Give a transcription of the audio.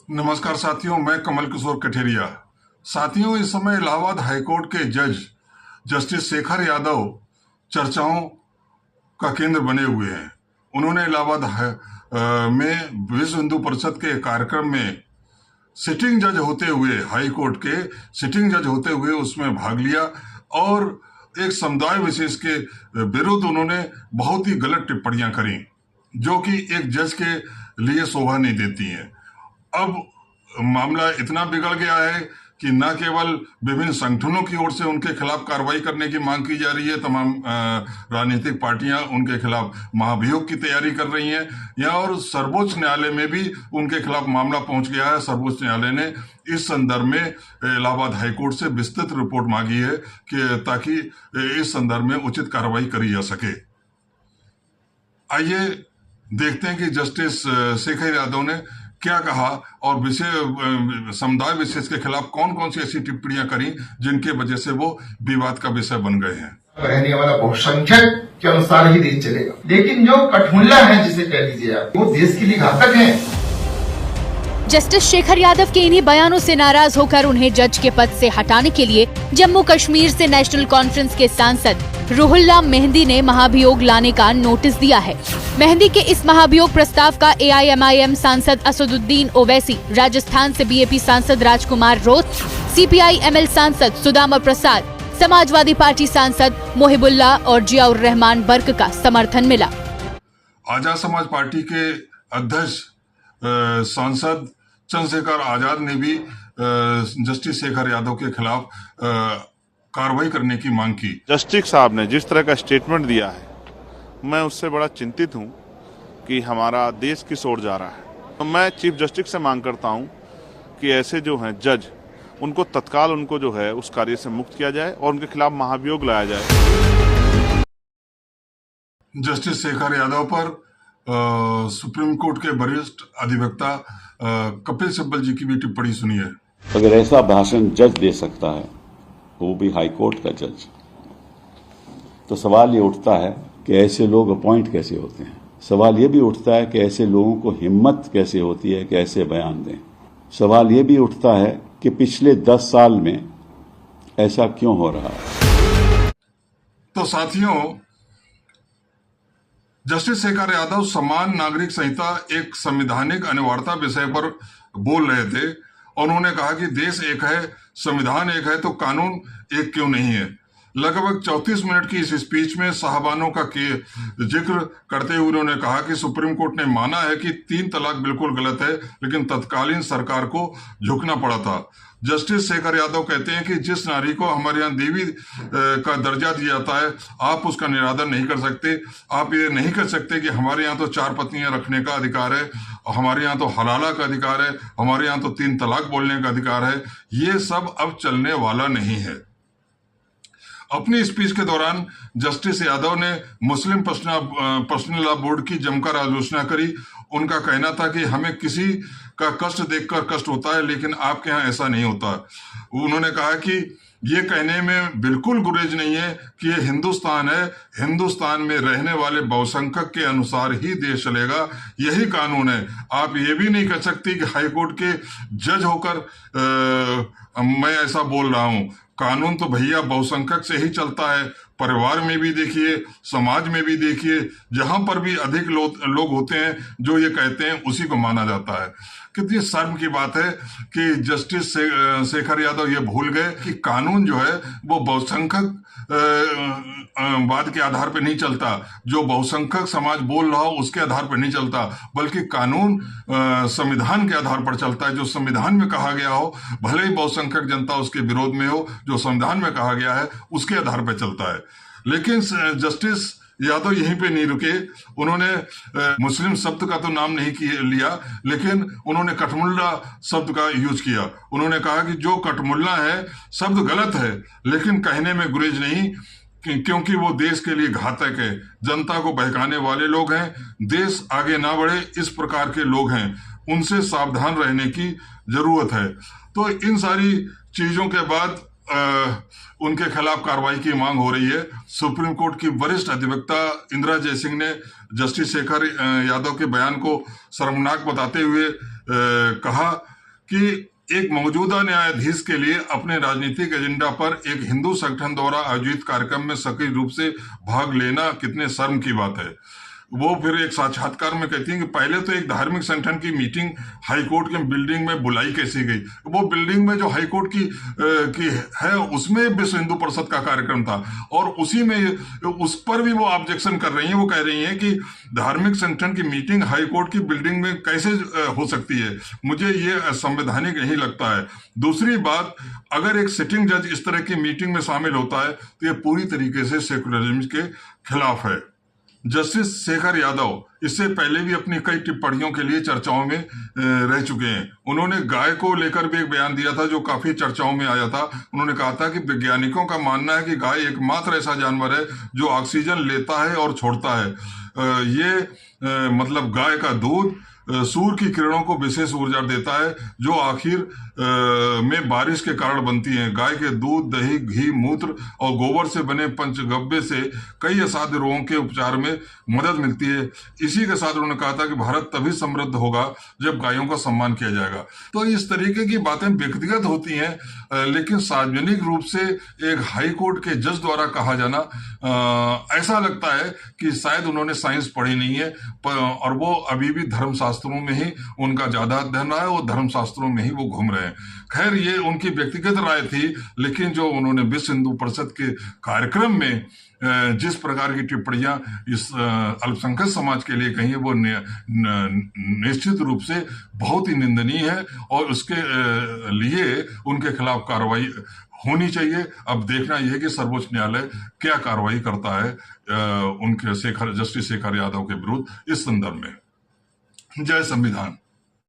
नमस्कार साथियों, मैं कमल किशोर कठेरिया। साथियों, इस समय इलाहाबाद हाईकोर्ट के जज जस्टिस शेखर यादव चर्चाओं का केंद्र बने हुए हैं। उन्होंने में विश्व हिंदू परिषद के कार्यक्रम में सिटिंग जज होते हुए, हाई कोर्ट के सिटिंग जज होते हुए उसमें भाग लिया और एक समुदाय विशेष के विरुद्ध उन्होंने बहुत ही गलत टिप्पणियां करी, जो कि एक जज के लिए शोभा नहीं देती हैं। अब मामला इतना बिगड़ गया है कि न केवल विभिन्न संगठनों की ओर से उनके खिलाफ कार्रवाई करने की मांग की जा रही है, तमाम राजनीतिक पार्टियां उनके खिलाफ महाभियोग की तैयारी कर रही हैं, या और सर्वोच्च न्यायालय में भी उनके खिलाफ मामला पहुंच गया है। सर्वोच्च न्यायालय ने इस संदर्भ में इलाहाबाद हाईकोर्ट से विस्तृत रिपोर्ट मांगी है कि ताकि इस संदर्भ में उचित कार्रवाई करी जा सके। आइए देखते हैं कि जस्टिस शेखर यादव ने क्या कहा और समुदाय विशेष के खिलाफ कौन कौन सी ऐसी टिप्पणियां करी जिनके वजह से वो विवाद का विषय बन गए हैं। रहने वाला बहुसंख्यक के अनुसार ही देश चलेगा, लेकिन जो कठमुल्ला है, जिसे कह लीजिए आप, वो देश के लिए घातक है। जस्टिस शेखर यादव के इन्हीं बयानों से नाराज होकर उन्हें जज के पद से हटाने के लिए जम्मू कश्मीर से नेशनल कॉन्फ्रेंस के सांसद रुहुल्ला मेहंदी ने महाभियोग लाने का नोटिस दिया है। मेहंदी के इस महाभियोग प्रस्ताव का AIMIM सांसद असदुद्दीन ओवैसी, राजस्थान से BAP सांसद राजकुमार रोत, CPI ML सांसद सुदामा प्रसाद, समाजवादी पार्टी सांसद मोहिबुल्ला और जियाउर रहमान बर्क का समर्थन मिला। आजाद समाज पार्टी के अध्यक्ष सांसद चंद्रशेखर आजाद ने भी जस्टिस शेखर यादव के खिलाफ कार्रवाई करने की मांग की। जस्टिस साहब ने जिस तरह का स्टेटमेंट दिया है, मैं उससे बड़ा चिंतित हूं कि हमारा देश किस ओर जा रहा है। तो मैं चीफ जस्टिस से मांग करता हूं कि ऐसे जो हैं जज, उनको तत्काल उनको जो है उस कार्य से मुक्त किया जाए और उनके खिलाफ महाभियोग लाया जाए। जस्टिस शेखर यादव पर सुप्रीम कोर्ट के वरिष्ठ अधिवक्ता कपिल सिब्बल जी की भी टिप्पणी सुनिए। अगर ऐसा भाषण जज दे सकता है, वो भी हाई कोर्ट का जज, तो सवाल ये उठता है कि ऐसे लोग अपॉइंट कैसे होते हैं। सवाल ये भी उठता है कि ऐसे लोगों को हिम्मत कैसे होती है कि ऐसे बयान दें। सवाल ये भी उठता है कि पिछले 10 साल में ऐसा क्यों हो रहा है। तो साथियों, जस्टिस शेखर यादव समान नागरिक संहिता एक संवैधानिक अनिवार्यता विषय पर बोल रहे थे और उन्होंने कहा कि देश एक है, संविधान एक है, तो कानून एक क्यों नहीं है। लगभग 34 मिनट की इस स्पीच में साहबानों का जिक्र करते हुए उन्होंने कहा कि सुप्रीम कोर्ट ने माना है कि 3 तलाक बिल्कुल गलत है, लेकिन तत्कालीन सरकार को झुकना पड़ा था। जस्टिस शेखर यादव कहते हैं कि जिस नारी को हमारे यहाँ देवी का दर्जा दिया जाता है, आप उसका निरादर नहीं कर सकते। आप ये नहीं कर सकते कि हमारे यहाँ तो 4 पत्नियां रखने का अधिकार है, हमारे यहाँ तो हलाला का अधिकार है, हमारे यहाँ तो 3 तलाक बोलने का अधिकार है। ये सब अब चलने वाला नहीं है। अपनी स्पीच के दौरान जस्टिस यादव ने मुस्लिम पर्सनल लॉ बोर्ड की जमकर आलोचना करी। उनका कहना था कि हमें किसी का कष्ट देखकर कष्ट होता है, लेकिन आपके यहाँ ऐसा नहीं होता। उन्होंने कहा कि ये कहने में बिल्कुल गुरेज नहीं है कि ये हिंदुस्तान है, हिंदुस्तान में रहने वाले बहुसंख्यक के अनुसार ही देश चलेगा, यही कानून है। आप ये भी नहीं कह सकती कि हाईकोर्ट के जज होकर मैं ऐसा बोल रहा हूं। कानून तो भैया बहुसंख्यक से ही चलता है। परिवार में भी देखिए, समाज में भी देखिए, जहां पर भी अधिक लोग होते हैं जो ये कहते हैं उसी को माना जाता है। कितनी शर्म की बात है कि जस्टिस शेखर यादव ये भूल गए कि कानून जो है वो बहुसंख्यक वाद के आधार पर नहीं चलता। जो बहुसंख्यक समाज बोल रहा हो उसके आधार पर नहीं चलता, बल्कि कानून संविधान के आधार पर चलता है। जो संविधान में कहा गया हो, भले ही बहुसंख्यक जनता उसके विरोध में हो, जो संविधान में कहा गया है उसके आधार पर चलता है। लेकिन जस्टिस यादव यहीं पे नहीं रुके। उन्होंने मुस्लिम शब्द का तो नाम नहीं लिया, लेकिन उन्होंने कठमुल्ला शब्द का यूज किया। उन्होंने कहा कि जो कठमुल्ला है शब्द गलत है, लेकिन कहने में गुरेज नहीं, क्योंकि वो देश के लिए घातक है, जनता को बहकाने वाले लोग हैं, देश आगे ना बढ़े इस प्रकार के लोग हैं, उनसे सावधान रहने की जरूरत है। तो इन सारी चीजों के बाद उनके खिलाफ कार्रवाई की मांग हो रही है। सुप्रीम कोर्ट की वरिष्ठ अधिवक्ता इंदिरा जयसिंह ने जस्टिस शेखर यादव के बयान को शर्मनाक बताते हुए कहा कि एक मौजूदा न्यायाधीश के लिए अपने राजनीतिक एजेंडा पर एक हिंदू संगठन द्वारा आयोजित कार्यक्रम में सक्रिय रूप से भाग लेना कितने शर्म की बात है। वो फिर एक साक्षात्कार में कहती हैं कि पहले तो एक धार्मिक संगठन की मीटिंग हाईकोर्ट के बिल्डिंग में बुलाई कैसे गई। वो बिल्डिंग में जो हाईकोर्ट की है उसमें विश्व हिंदू परिषद का कार्यक्रम था और उसी में उस पर भी वो ऑब्जेक्शन कर रही हैं। वो कह रही हैं कि धार्मिक संगठन की मीटिंग हाईकोर्ट की बिल्डिंग में कैसे हो सकती है। मुझे ये असंवैधानिक नहीं लगता है। दूसरी बात, अगर एक सिटिंग जज इस तरह की मीटिंग में शामिल होता है तो ये पूरी तरीके से सेकुलरिज्म के खिलाफ है। जस्टिस शेखर यादव इससे पहले भी अपनी कई टिप्पणियों के लिए चर्चाओं में रह चुके हैं। उन्होंने गाय को लेकर भी एक बयान दिया था जो काफी चर्चाओं में आया था। उन्होंने कहा था कि वैज्ञानिकों का मानना है कि गाय एकमात्र ऐसा जानवर है जो ऑक्सीजन लेता है और छोड़ता है। मतलब गाय का दूध सूर्य की किरणों को विशेष ऊर्जा देता है जो आखिर में बारिश के कारण बनती है। गाय के दूध, दही, घी, मूत्र और गोबर से बने पंचगव्य से कई असाध्य रोगों के उपचार में मदद मिलती है। इसी के साथ उन्होंने कहा था कि भारत तभी समृद्ध होगा जब गायों का सम्मान किया जाएगा। तो इस तरीके की बातें व्यक्तिगत होती हैं, लेकिन सार्वजनिक रूप से एक हाई कोर्ट के जज द्वारा कहा जाना ऐसा लगता है कि शायद उन्होंने साइंस पढ़ी नहीं है और वो अभी भी धर्मशास्त्रों में ही उनका ज्यादा अध्ययन रहा है, वो धर्मशास्त्रों में ही वो घूम रहे हैं। खैर, ये उनकी व्यक्तिगत राय थी, लेकिन जो उन्होंने विश्व हिंदू परिषद के कार्यक्रम में जिस प्रकार की टिप्पणियां इस अल्पसंख्यक समाज के लिए कही है वो निश्चित रूप से बहुत ही निंदनीय है और उसके लिए उनके खिलाफ कार्रवाई होनी चाहिए। अब देखना यह है कि सर्वोच्च न्यायालय क्या कार्रवाई करता है उनके जस्टिस शेखर यादव के विरुद्ध इस संदर्भ में। जय संविधान।